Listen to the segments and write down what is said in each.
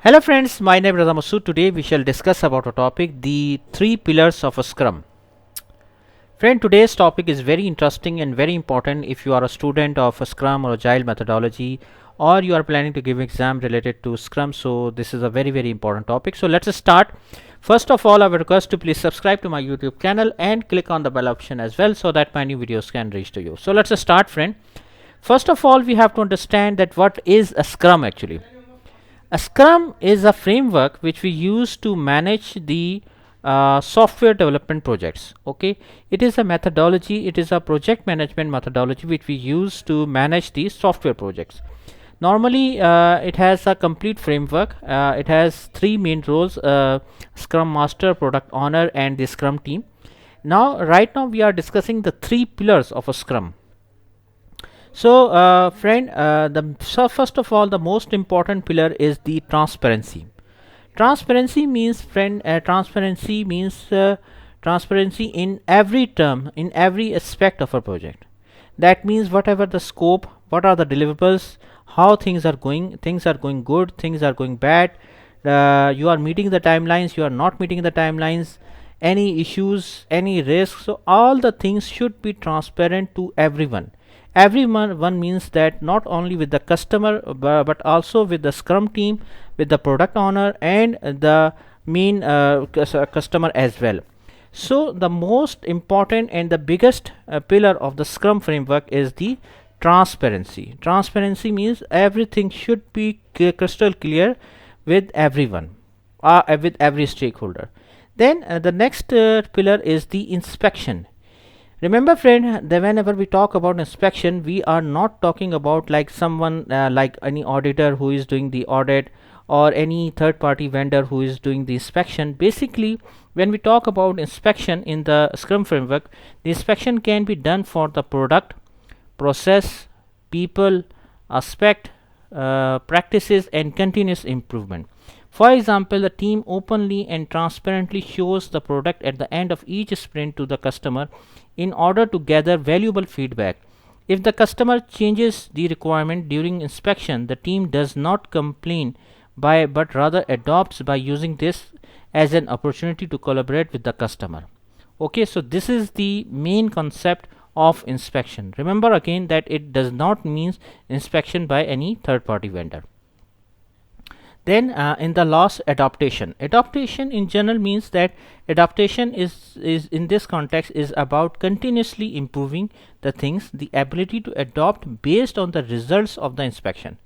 Hello friends, my name is Reza Masood. Today we shall discuss about a topic, the three pillars of a Scrum. Friend, today's topic is very interesting and very important if you are a student of a Scrum or Agile methodology, or you are planning to give exam related to Scrum. So this is a very important topic. So let's start. First of all, I would request to please subscribe to my YouTube channel and click on the bell option as well so that my new videos can reach to you. So let's start, friend. First of all, we have to understand that what is a Scrum actually. A Scrum is a framework which we use to manage the software development projects. Okay, it is a methodology, it is a project management methodology which we use to manage the software projects. Normally, it has a complete framework. It has three main roles: Scrum Master, Product Owner, and the Scrum team. Now, right now, we are discussing the three pillars of a Scrum. So, friend, so first of all, the most important pillar is the transparency. Transparency means, friend, transparency in every term, in every aspect of a project. That means whatever the scope, what are the deliverables, how things are going good, things are going bad. You are meeting the timelines, you are not meeting the timelines, any issues, any risks. So all the things should be transparent to everyone. Everyone means that not only with the customer but also with the Scrum team, with the product owner, and the main customer as well. So the most important and the biggest pillar of the Scrum framework is the transparency. Transparency means everything should be crystal clear with everyone, with every stakeholder. Then the next pillar is the inspection. Remember, friend, that whenever we talk about inspection, we are not talking about like someone like any auditor who is doing the audit, or any third party vendor who is doing the inspection. Basically, when we talk about inspection in the Scrum framework, the inspection can be done for the product, process, people, aspect, practices, and continuous improvement. For example, the team openly and transparently shows the product at the end of each sprint to the customer in order to gather valuable feedback. If the customer changes the requirement during inspection, the team does not complain but rather adopts by using this as an opportunity to collaborate with the customer. Okay, so this is the main concept of inspection. Remember again that it does not mean inspection by any third party vendor. Then in the last, adaptation in general means that adaptation is in this context is about continuously improving the things, the ability to adopt based on the results of the inspection.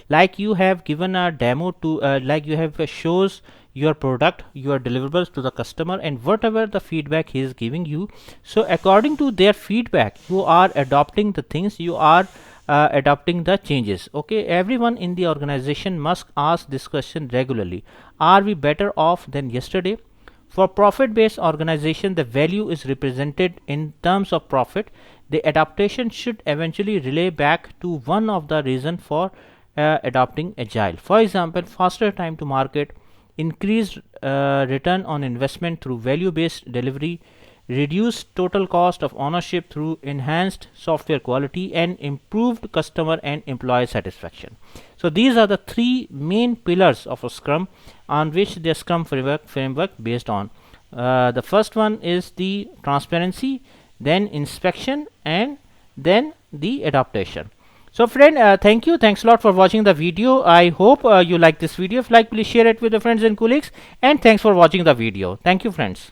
Like you have given a demo to like you have shows your product, your deliverables to the customer, and whatever the feedback he is giving you, so according to their feedback you are adopting the things, you are adopting the changes. Okay, everyone in the organization must ask this question regularly: are we better off than yesterday? For profit based organization, the value is represented in terms of profit. The adaptation should eventually relay back to one of the reason for adopting agile. For example, faster time to market, increased return on investment through value based delivery, reduced total cost of ownership through enhanced software quality, and improved customer and employee satisfaction. So these are the three main pillars of a Scrum on which the Scrum framework based on. The first one is the transparency, then inspection, and then the adaptation. So friend, thanks a lot for watching the video. I hope you like this video. If you like, please share it with your friends and colleagues, and thanks for watching the video. Thank you, friends.